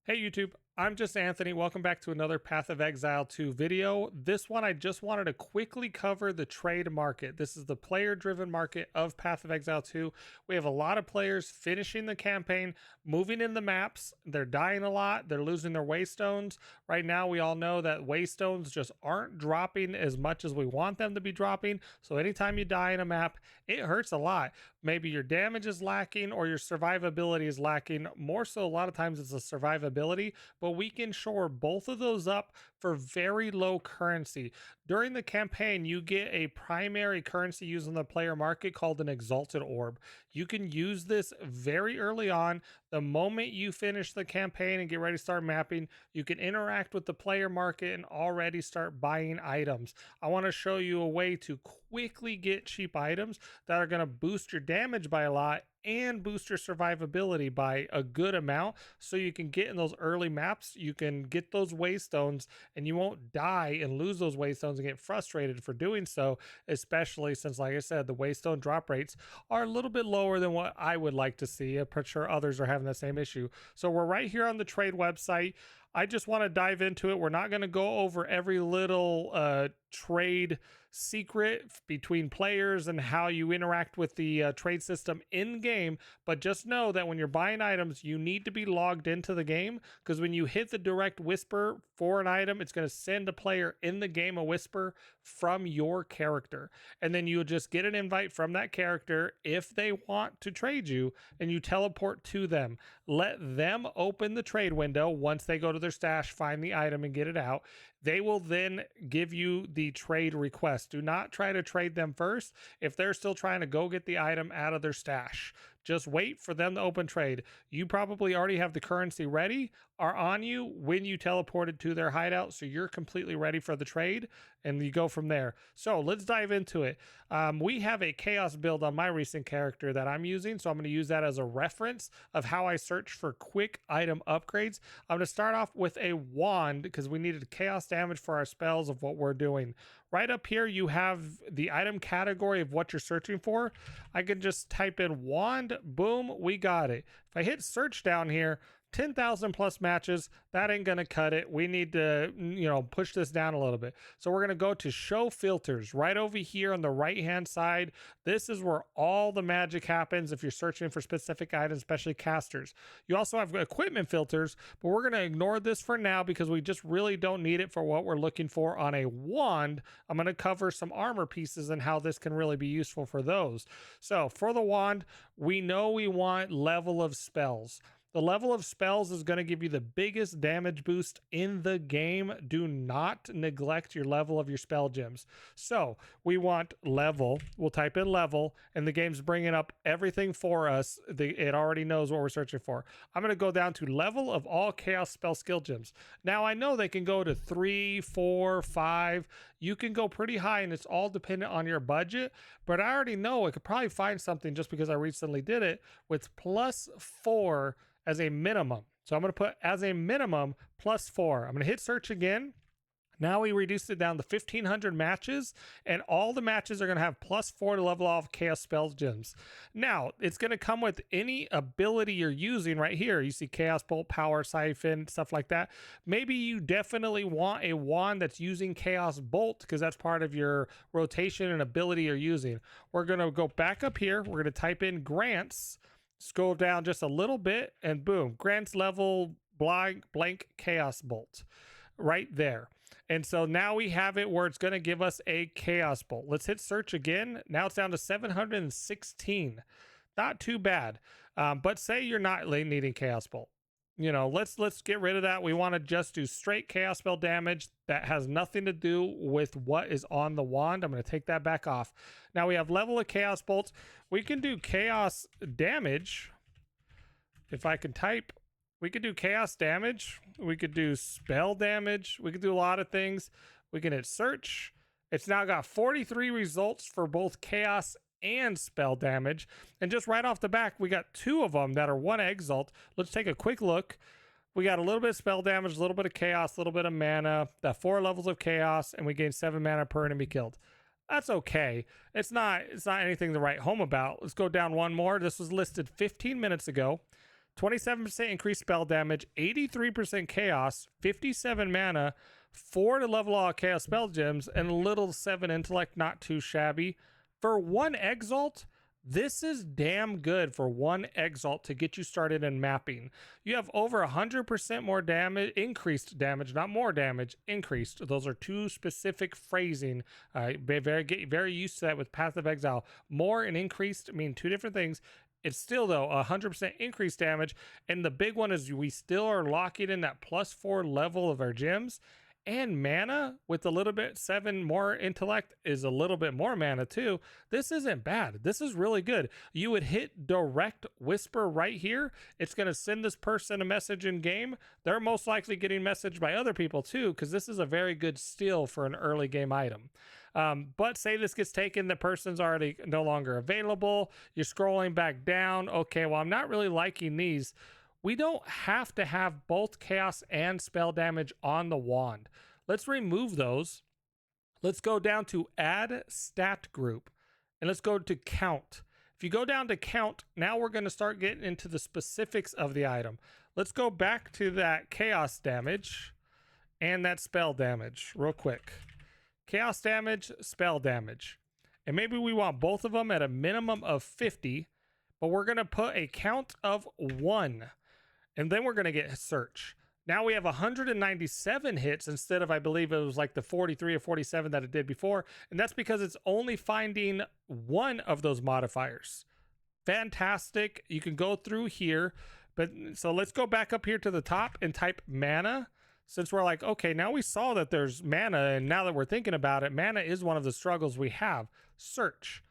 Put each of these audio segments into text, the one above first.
Hey YouTube, I'm just Anthony. Welcome back to another Path of Exile 2 video. This one I just wanted to quickly cover the trade market. This is the player-driven market of Path of Exile 2. We have a lot of players finishing the campaign, moving in the maps. They're dying a lot. They're losing their waystones. Right now we all know that waystones just aren't dropping as much as we want them to be dropping. So anytime you die in a map, it hurts a lot. Maybe your damage is lacking or your survivability is lacking. More so, a lot of times it's a survivability, but we can shore both of those up for very low currency. During the campaign, you get a primary currency used in the player market called an Exalted Orb. You can use this very early on. The moment you finish the campaign and get ready to start mapping, you can interact with the player market and already start buying items. I want to show you a way to quickly get cheap items that are going to boost your damage by a lot and boost your survivability by a good amount, so you can get in those early maps, you can get those waystones, and you won't die and lose those waystones and get frustrated for doing so, especially since, like I said, the waystone drop rates are a little bit lower than what I would like to see. I'm pretty sure others are having the same issue. So we're right here on the trade website. I just want to dive into it. We're not going to go over every little trade secret between players and how you interact with the trade system in game, but just know that when you're buying items, you need to be logged into the game, because when you hit the direct whisper for an item, it's going to send a player in the game a whisper from your character, and then you'll just get an invite from that character if they want to trade you, and you teleport to them. Let them open the trade window. Once they go to their stash, find the item and get it out, they will then give you the trade request. Do not try to trade them first if they're still trying to go get the item out of their stash. Just wait for them to open trade. You probably already have the currency ready or on you when you teleported to their hideout, so you're completely ready for the trade, and you go from there. So let's dive into it. We have a chaos build on my recent character that I'm using, so I'm going to use that as a reference of how I search for quick item upgrades. I'm going to start off with a wand because we needed chaos damage for our spells of what we're doing. Right up here, you have the item category of what you're searching for. I can just type in wand, boom, we got it. If I hit search down here, 10,000 plus matches, that ain't gonna cut it. We need to, push this down a little bit. So we're gonna go to show filters right over here on the right hand side. This is where all the magic happens if you're searching for specific items, especially casters. You also have equipment filters, but we're gonna ignore this for now because we just really don't need it for what we're looking for on a wand. I'm gonna cover some armor pieces and how this can really be useful for those. So for the wand, we know we want level of spells. The level of spells is going to give you the biggest damage boost in the game. Do not neglect your level of your spell gems. So we want level. We'll type in level, and the game's bringing up everything for us. It already knows what we're searching for. I'm going to go down to level of all chaos spell skill gems. Now I know they can go to 3, 4, 5. You can go pretty high, and it's all dependent on your budget. But I already know I could probably find something just because I recently did it with +4 as a minimum. So I'm going to put as a minimum +4. I'm going to hit search again. Now we reduced it down to 1,500 matches, and all the matches are going to have +4 to level off chaos spell gems. Now it's going to come with any ability you're using right here. You see chaos bolt, power siphon, stuff like that. Maybe you definitely want a wand that's using chaos bolt because that's part of your rotation and ability you're using. We're going to go back up here. We're going to type in grants. Scroll down just a little bit, and boom, grants level blank chaos bolt right there. And so now we have it where it's going to give us a chaos bolt. Let's hit search again. Now it's down to 716. Not too bad. But say you're not needing chaos bolt. Let's get rid of that. We want to just do straight chaos spell damage that has nothing to do with what is on the wand. I'm going to take that back off. Now we have level of chaos bolts. We can do chaos damage. If I can type, we could do chaos damage. We could do spell damage. We could do a lot of things. We can hit search. It's now got 43 results for both chaos and spell damage, and just right off the back we got 2 of them that are 1 exalt. Let's take a quick look. We got a little bit of spell damage, a little bit of chaos, a little bit of mana, that 4 levels of chaos, and we gain 7 mana per enemy killed. That's okay. It's not anything to write home about. Let's go down one more. This was listed 15 minutes ago. 27% increased spell damage, 83% chaos, 57 mana, 4 to level all chaos spell gems, and a little 7 intellect, not too shabby. For 1 exalt, this is damn good for 1 exalt to get you started in mapping. You have over 100% more damage, increased damage, not more damage, increased. Those are two specific phrasing. Get very used to that with Path of Exile. More and increased mean two different things. It's still, though, 100% increased damage. And the big one is we still are locking in that +4 level of our gems. And mana with a little bit 7 more intellect is a little bit more mana too. This isn't bad. This is really good. You would hit direct whisper right here. It's going to send this person a message in game. They're most likely getting messaged by other people too, because this is a very good steal for an early game item. But say this gets taken, the person's already no longer available. You're scrolling back down. Okay, well, I'm not really liking these. We don't have to have both chaos and spell damage on the wand. Let's remove those. Let's go down to add stat group and let's go to count. If you go down to count, now we're going to start getting into the specifics of the item. Let's go back to that chaos damage and that spell damage real quick. Chaos damage, spell damage. And maybe we want both of them at a minimum of 50, but we're going to put a count of 1. And then we're going to get search. Now we have 197 hits instead of, I believe it was like the 43 or 47 that it did before. And that's because it's only finding one of those modifiers. Fantastic. You can go through here. But so let's go back up here to the top and type mana. Since we're like, okay, now we saw that there's mana. And now that we're thinking about it, mana is one of the struggles we have. Search.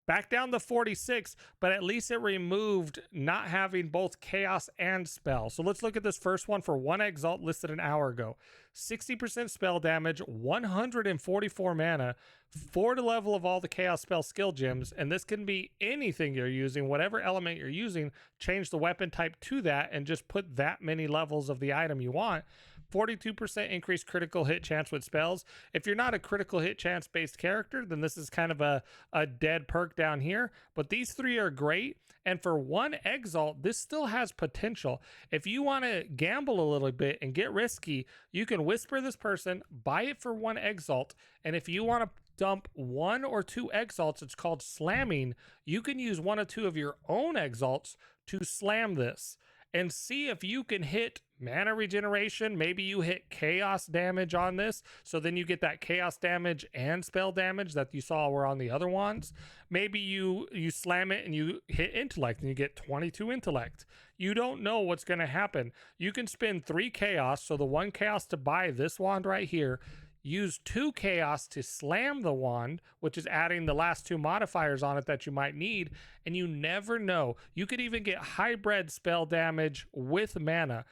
Back down to 46, but at least it removed not having both chaos and spell. So let's look at this first one for 1 exalt listed an hour ago. 60% spell damage, 144 mana, 4 to level of all the chaos spell skill gems, and this can be anything you're using, whatever element you're using, change the weapon type to that and just put that many levels of the item you want. 42% increased critical hit chance with spells. If you're not a critical hit chance based character, then this is kind of a dead perk down here. But these three are great. And for 1 exalt, this still has potential. If you want to gamble a little bit and get risky, you can whisper this person, buy it for 1 exalt. And if you want to dump 1 or 2 exalts, it's called slamming. You can use 1 or 2 of your own exalts to slam this and see if you can hit mana regeneration. Maybe you hit chaos damage on this, so then you get that chaos damage and spell damage that you saw were on the other ones. Maybe you slam it and you hit intellect and you get 22 intellect. You don't know what's going to happen. You can spend 3 chaos, so the 1 chaos to buy this wand right here, use 2 chaos to slam the wand, which is adding the last 2 modifiers on it that you might need, and you never know. You could even get hybrid spell damage with mana.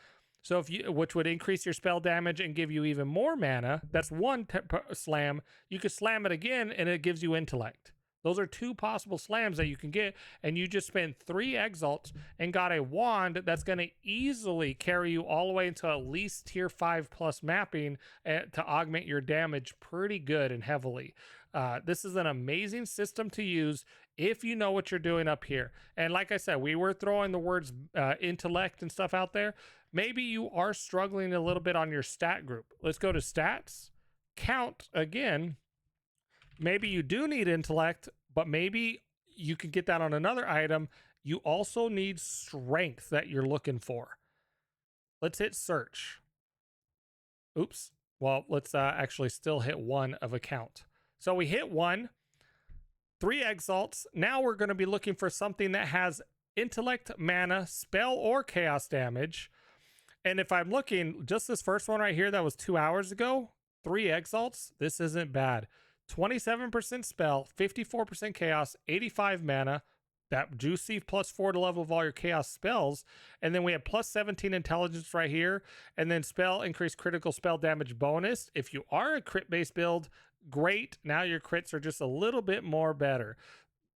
So which would increase your spell damage and give you even more mana. That's 1 slam. You could slam it again and it gives you intellect. Those are 2 possible slams that you can get, and you just spent 3 exalts and got a wand that's going to easily carry you all the way into at least tier 5 plus mapping to augment your damage pretty good and heavily. This is an amazing system to use if you know what you're doing up here. And like I said, we were throwing the words intellect and stuff out there. Maybe you are struggling a little bit on your stat group. Let's go to stats, count again. Maybe you do need intellect, but maybe you can get that on another item. You also need strength that you're looking for. Let's hit search. Oops. Well, let's actually still hit 1 of a count. So we hit 1, 3 exalts. Now we're going to be looking for something that has intellect, mana, spell, or chaos damage. And if I'm looking, just this first one right here that was 2 hours ago, 3 exalts, this isn't bad. 27% spell, 54% chaos, 85 mana, that juicy +4 to level of all your chaos spells. And then we have +17 intelligence right here. And then spell increased critical spell damage bonus. If you are a crit based build, great. Now your crits are just a little bit more better.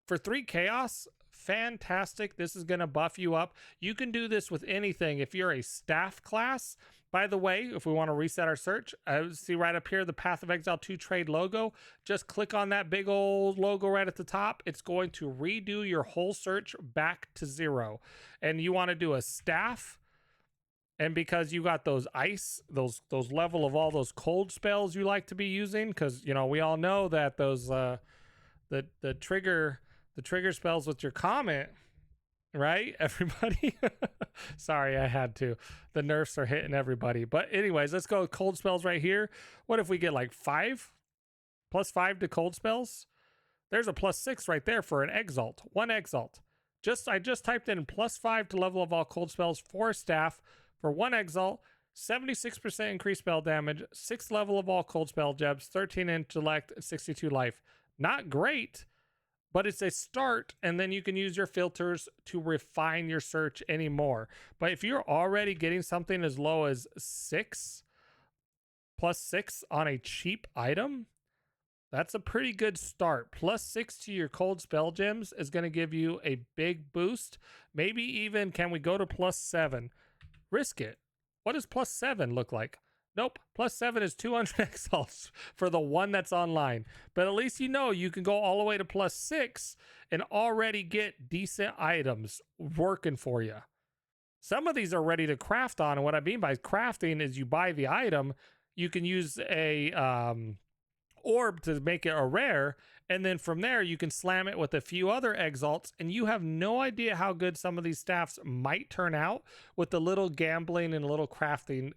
For 3 chaos, fantastic. This is going to buff you up. You can do this with anything. If you're a staff class, By the way, if we want to reset our search, see right up here the Path of Exile 2 trade logo. Just click on that big old logo right at the top. It's going to redo your whole search back to 0. And you want to do a staff. And because you got those ice, those level of all those cold spells you like to be using, because you know we all know that those the trigger spells with your comment, right? Everybody. Sorry, I had to. The nerfs are hitting everybody. But anyways, let's go with cold spells right here. What if we get like 5? +5 to cold spells? There's a +6 right there for an exalt. 1 exalt. I just typed in +5 to level of all cold spells for staff for 1 exalt. 76% increased spell damage, 6 level of all cold spell gems, 13 intellect, 62 life. Not great, but it's a start, and then you can use your filters to refine your search anymore. But if you're already getting something as low as 6, +6 on a cheap item, that's a pretty good start. +6 to your cold spell gems is going to give you a big boost. Maybe even, can we go to +7? Risk it. What does +7 look like? Nope, +7 is 200 exalts for the one that's online. But at least you know you can go all the way to +6 and already get decent items working for you. Some of these are ready to craft on, and what I mean by crafting is you buy the item, you can use a orb to make it a rare, and then from there you can slam it with a few other exalts, and you have no idea how good some of these staffs might turn out with the little gambling and little crafting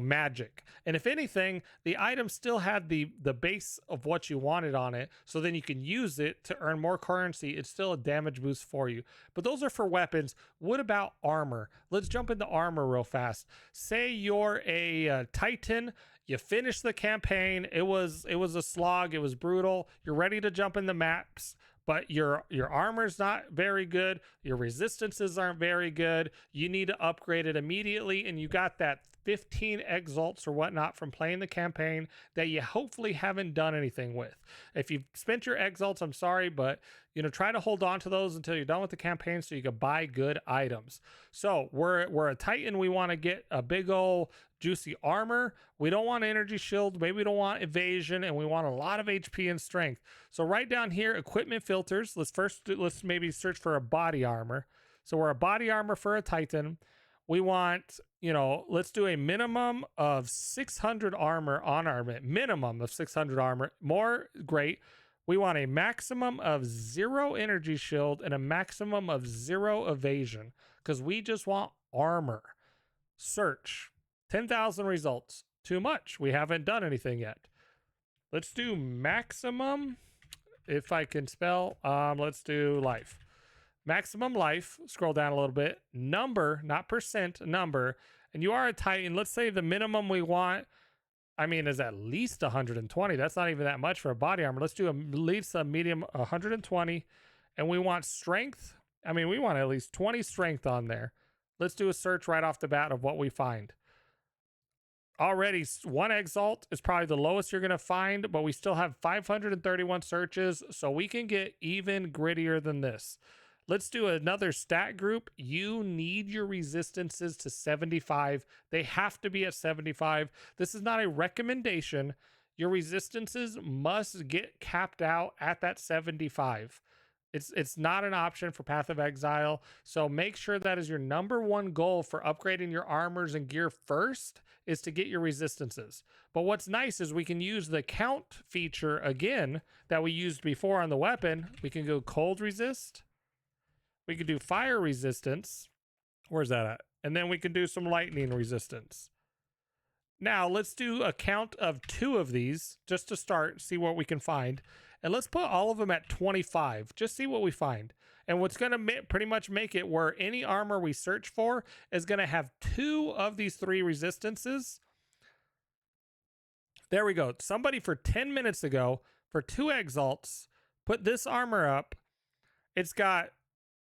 magic. And if anything, the item still had the base of what you wanted on it, so then you can use it to earn more currency. It's still a damage boost for you. But those are for weapons. What about armor? Let's jump into armor real fast. Say you're a Titan. You finished the campaign. It was a slog. It was brutal. You're ready to jump in the maps, but your armor's not very good. Your resistances aren't very good. You need to upgrade it immediately, and you got that 15 exalts or whatnot from playing the campaign that you hopefully haven't done anything with. If you've spent your exalts, I'm sorry, but try to hold on to those until you're done with the campaign so you can buy good items. So we're a Titan. We want to get a big old juicy armor. We don't want energy shield. Maybe we don't want evasion, and we want a lot of HP and strength. So right down here, equipment filters. Let's maybe search for a body armor. So we're a body armor for a Titan. We want, let's do a minimum of 600 armor on our minimum of 600 armor. More, great. We want a maximum of 0 energy shield and a maximum of 0 evasion because we just want armor. Search. 10,000 results. Too much. We haven't done anything yet. Let's do maximum. If I can spell, let's do life. Maximum life, scroll down a little bit, number, not percent, number, and you are a Titan. Let's say the minimum we want, is at least 120. That's not even that much for a body armor. Let's do at least a medium 120, and we want strength. We want at least 20 strength on there. Let's do a search right off the bat of what we find. Already 1 exalt is probably the lowest you're going to find, but we still have 531 searches, so we can get even grittier than this. Let's do another stat group. You need your resistances to 75. They have to be at 75. This is not a recommendation. Your resistances must get capped out at that 75. It's not an option for Path of Exile. So make sure that is your #1 goal for upgrading your armors and gear first is to get your resistances. But what's nice is we can use the count feature again that we used before on the weapon. We can go cold resist. We could do fire resistance. Where's that at? And then we can do some lightning resistance. Now let's do a count of 2 of these just to start, see what we can find. And let's put all of them at 25. Just see what we find. And what's going to pretty much make it where any armor we search for is going to have 2 of these 3 resistances. There we go. Somebody for 10 minutes ago, for 2 exalts, put this armor up. It's got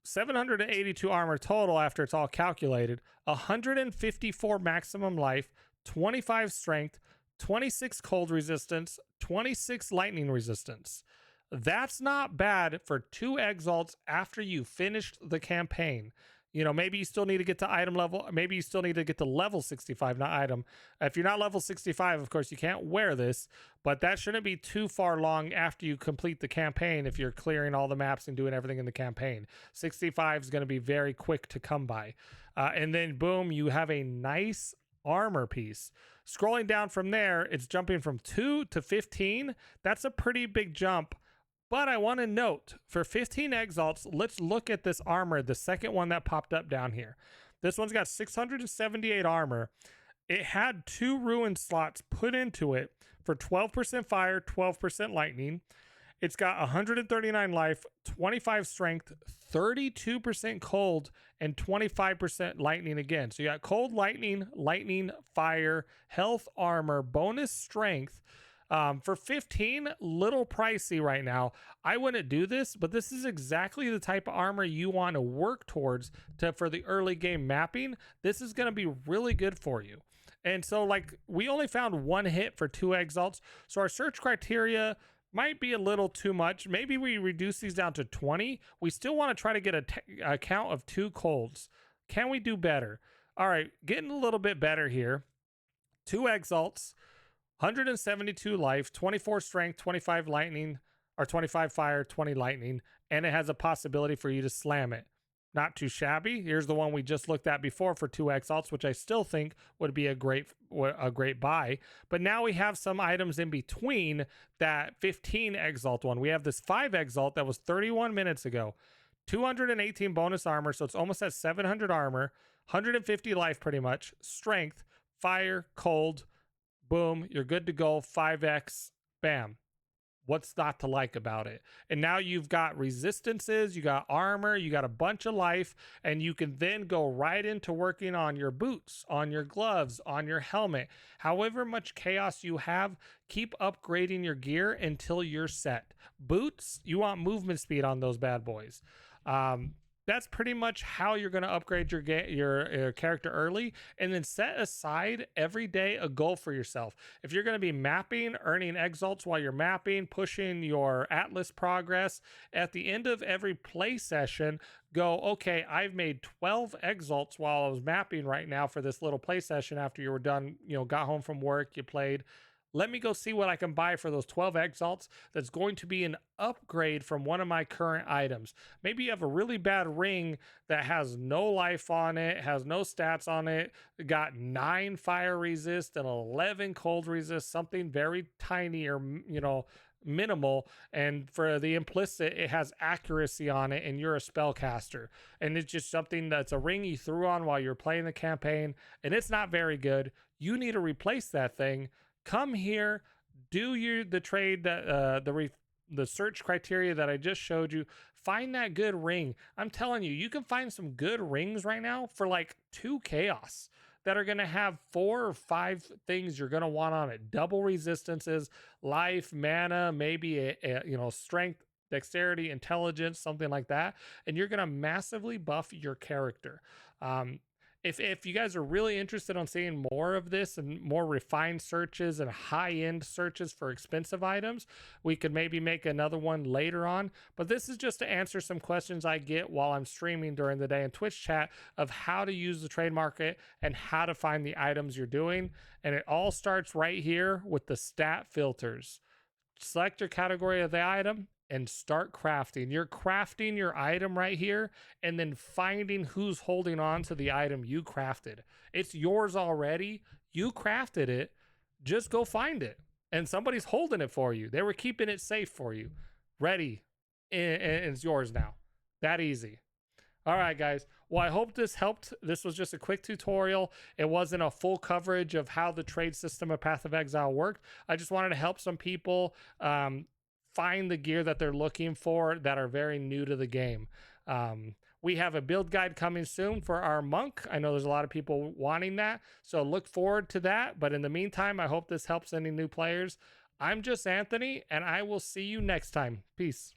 782 armor total after it's all calculated, 154 maximum life, 25 strength, 26 cold resistance, 26 lightning resistance. That's not bad for 2 exalts after you finished the campaign. You know, maybe you still need to get to item level. Maybe you still need to get to level 65, not item. If you're not level 65, of course, you can't wear this, but that shouldn't be too far long after you complete the campaign if you're clearing all the maps and doing everything in the campaign. 65 is going to be very quick to come by. And then, boom, you have a nice armor piece. Scrolling down from there, it's jumping from 2 to 15. That's a pretty big jump. But I want to note, for 15 exalts, let's look at this armor, the second one that popped up down here. This one's got 678 armor. It had 2 ruin slots put into it for 12% fire, 12% lightning. It's got 139 life, 25 strength, 32% cold, and 25% lightning again. So you got cold, lightning, fire, health, armor, bonus strength. For 15, little pricey right now. I wouldn't do this, but this is exactly the type of armor you want to work towards for the early game mapping. This is going to be really good for you. And so, like, we only found 1 hit for 2 exalts, so our search criteria might be a little too much. Maybe we reduce these down to 20. We still want to try to get a count of 2 colds. Can we do better? All right, getting a little bit better here. 2 exalts, 172 life, 24 strength, 25 lightning, or 25 fire, 20 lightning, and it has a possibility for you to slam it. Not too shabby. Here's the one we just looked at before for 2 exalts, which I still think would be a great buy. But now we have some items in between that 15 exalt one. We have this 5 exalt that was 31 minutes ago. 218 bonus armor, so it's almost at 700 armor, 150 life pretty much, strength, fire, cold, boom, you're good to go. 5x, bam. What's not to like about it? And now you've got resistances, you got armor, you got a bunch of life, and you can then go right into working on your boots, on your gloves, on your helmet. However much chaos you have, keep upgrading your gear until you're set. Boots, you want movement speed on those bad boys. That's pretty much how you're going to upgrade your character early, and then set aside every day a goal for yourself. If you're going to be mapping, earning exalts while you're mapping, pushing your Atlas progress, at the end of every play session, go, okay, I've made 12 exalts while I was mapping right now for this little play session after you were done, got home from work, you played. Let me go see what I can buy for those 12 exalts that's going to be an upgrade from one of my current items. Maybe you have a really bad ring that has no life on it, has no stats on it, got 9 fire resist and 11 cold resist, something very tiny or, minimal, and for the implicit it has accuracy on it and you're a spellcaster, and it's just something that's a ring you threw on while you're playing the campaign and it's not very good. You need to replace that thing. Come here, do the trade that the search criteria that I just showed you. Find that good ring. I'm telling you, you can find some good rings right now for like 2 chaos that are going to have 4 or 5 things you're going to want on it. Double resistances, life, mana, maybe a strength, dexterity, intelligence, something like that, and you're going to massively buff your character. If you guys are really interested on seeing more of this and more refined searches and high-end searches for expensive items, we could maybe make another one later on. But this is just to answer some questions I get while I'm streaming during the day in Twitch chat of how to use the trade market and how to find the items you're doing. And it all starts right here with the stat filters. Select your category of the item and start crafting. You're crafting your item right here and then finding who's holding on to the item you crafted. It's yours already. You crafted it. Just go find it. And somebody's holding it for you. They were keeping it safe for you. Ready. And it's yours now. That easy. All right, guys. Well, I hope this helped. This was just a quick tutorial. It wasn't a full coverage of how the trade system of Path of Exile worked. I just wanted to help some people find the gear that they're looking for that are very new to the game. We have a build guide coming soon for our monk. I know there's a lot of people wanting that, so look forward to that. But in the meantime, I hope this helps any new players. I'm just Anthony, and I will see you next time. Peace.